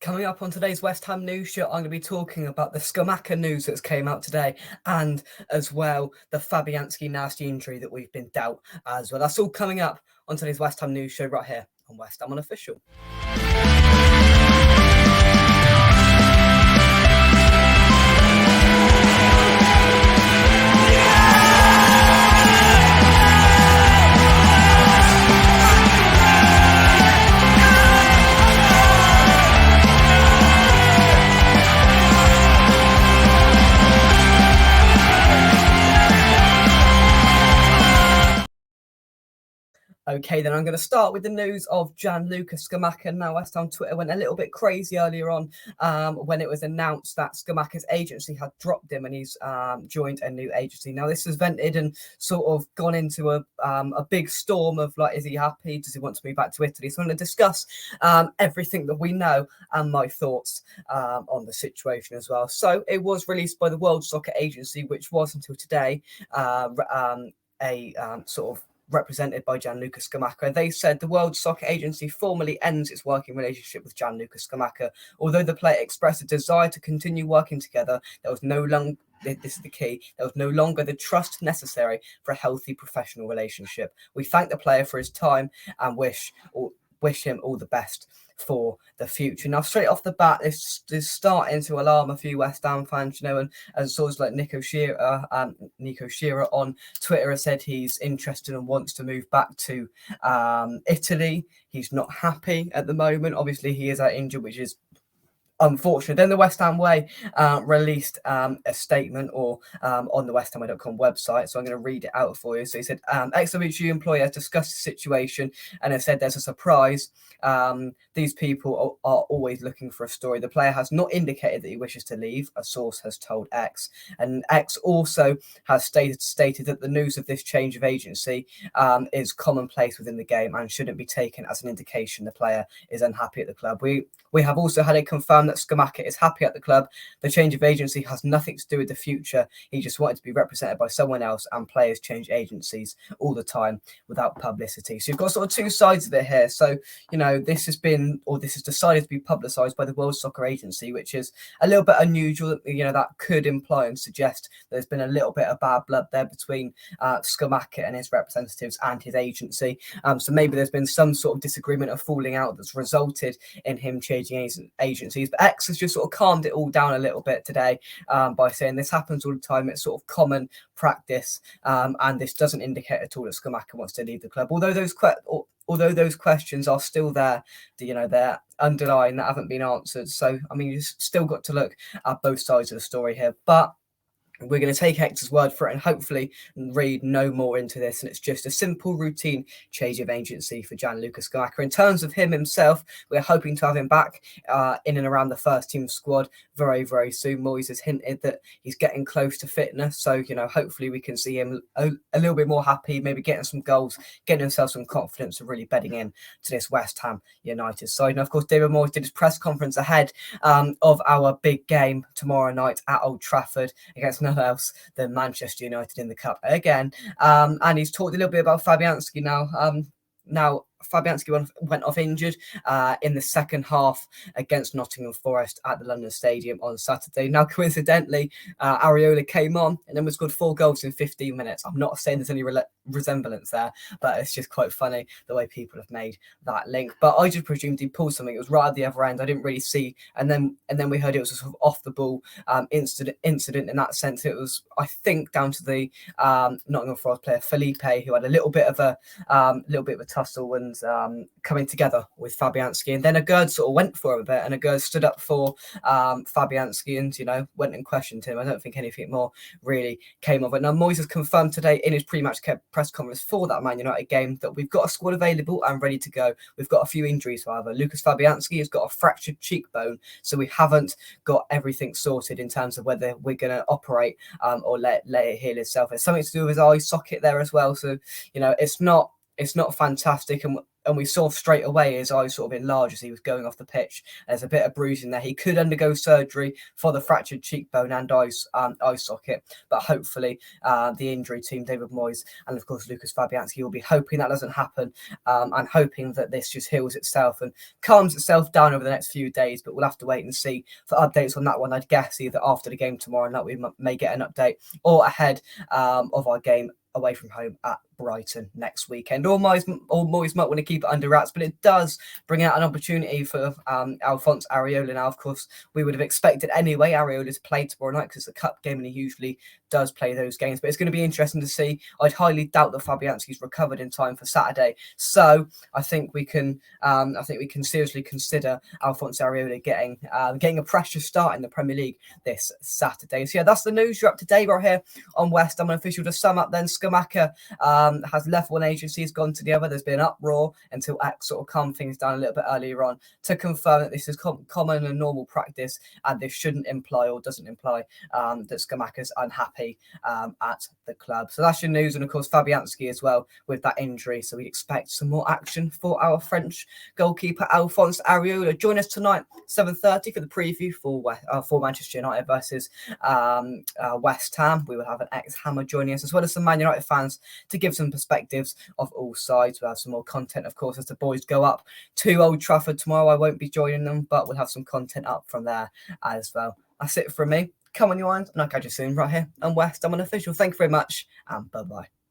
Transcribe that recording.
Coming up on today's West Ham News Show, I'm going to be talking about the Scamacca news that's came out today, and as well the Fabianski nasty injury that we've been dealt as well. That's all coming up on today's West Ham News Show right here on West Ham Unofficial. Okay, then I'm going to start with the news of Gianluca Scamacca. Now, West Ham Twitter went a little bit crazy earlier on when it was announced that Scamacca's agency had dropped him and he's joined a new agency. Now, this has vented and sort of gone into a big storm of like, is he happy? Does he want to move back to Italy? So I'm going to discuss everything that we know and my thoughts on the situation as well. So it was released by the World Soccer Agency, which was until today sort of represented by Gianluca Scamacca. They said the World Soccer Agency formally ends its working relationship with Gianluca Scamacca. Although the player expressed a desire to continue working together, there was no longer, this is the key, there was no longer the trust necessary for a healthy professional relationship. We thank the player for his time and wish him all the best for the future. Now, straight off the bat, this is starting to alarm a few West Ham fans, and sources like Nico Shearer on Twitter has said he's interested and wants to move back to Italy. He's not happy at the moment. Obviously, he is out injured, which is unfortunate. Then the West Ham Way released a statement on the westhamway.com website. So I'm going to read it out for you. So he said, XWG employee has discussed the situation and has said there's a surprise. These people are always looking for a story. The player has not indicated that he wishes to leave, a source has told X. And X also has stated that the news of this change of agency is commonplace within the game and shouldn't be taken as an indication the player is unhappy at the club. We have also had it confirmed that Scamacca is happy at the club. The change of agency has nothing to do with the future. He just wanted to be represented by someone else, and players change agencies all the time without publicity. So you've got sort of two sides of it here. So, this has decided to be publicised by the World Soccer Agency, which is a little bit unusual. That could imply and suggest there's been a little bit of bad blood there between Scamacca and his representatives and his agency. So maybe there's been some sort of disagreement or falling out that's resulted in him changing agencies. But X has just sort of calmed it all down a little bit today by saying this happens all the time. It's sort of common practice, and this doesn't indicate at all that Scamacca wants to leave the club. Although those questions are still there, they're underlying, that haven't been answered. So, you've still got to look at both sides of the story here. But we're going to take X's word for it and hopefully read no more into this. And it's just a simple routine change of agency for Gianluca Scamacca. In terms of him himself, we're hoping to have him back in and around the first team squad very, very soon. Moyes has hinted that he's getting close to fitness. So, hopefully we can see him a little bit more happy, maybe getting some goals, getting himself some confidence and really bedding in to this West Ham United side. And of course, David Moyes did his press conference ahead of our big game tomorrow night at Old Trafford against none else than Manchester United in the Cup again. And he's talked a little bit about Fabianski now. Now, Fabianski went off injured in the second half against Nottingham Forest at the London Stadium on Saturday. Now, coincidentally, Areola came on and then scored 4 goals in 15 minutes. I'm not saying there's any resemblance there, but it's just quite funny the way people have made that link. But I just presumed he pulled something. It was right at the other end. I didn't really see. And then we heard it was a sort of off the ball incident in that sense. It was, I think, down to the Nottingham Forest player Felipe, who had a little bit of a tussle and coming together with Fabianski, and then Agurd sort of went for him a bit, and Agurd stood up for Fabianski and went and questioned him. I don't think anything more really came of it. Now, Moyes has confirmed today in his pre-match press conference for that Man United game that we've got a squad available and ready to go. We've got a few injuries, however. Lucas Fabianski has got a fractured cheekbone, so we haven't got everything sorted in terms of whether we're going to operate or let it heal itself. It's something to do with his eye socket there as well, so it's not fantastic, and and we saw straight away his eyes sort of enlarge as he was going off the pitch. There's a bit of bruising there. He could undergo surgery for the fractured cheekbone and eye socket, but hopefully the injury team, David Moyes and of course Lucas Fabianski, will be hoping that doesn't happen, and hoping that this just heals itself and calms itself down over the next few days. But we'll have to wait and see for updates on that one. I'd guess either after the game tomorrow night we may get an update, or ahead of our game away from home at Brighton next weekend. Or Moyes might want to keep it under wraps, but it does bring out an opportunity for Alphonse Areola. Now, of course, we would have expected anyway Areola to play tomorrow night because it's a cup game and he usually does play those games. But it's going to be interesting to see. I'd highly doubt that Fabianski's recovered in time for Saturday, so I think we can seriously consider Alphonse Areola getting a precious start in the Premier League this Saturday. So yeah, that's the news. You're up to date right here on West Ham Unofficial. To sum up, then Scamacca has left one agency, has gone to the other. There's been an uproar until X sort of calmed things down a little bit earlier on to confirm that this is common and normal practice, and this shouldn't imply or doesn't imply that Scamacca's unhappy at the club. So that's your news, and of course Fabianski as well with that injury. So we expect some more action for our French goalkeeper Alphonse Areola. Join us tonight 7:30 for the preview for Manchester United versus West Ham. We will have an ex-Hammer joining us as well as some Man United fans to give some perspectives of all sides. We'll have some more content, of course, as the boys go up to Old Trafford tomorrow. I won't be joining them, but we'll have some content up from there as well. That's it from me. Come on, you mind, and I'll catch you soon right here on West Ham Unofficial. Thank you very much, and bye-bye.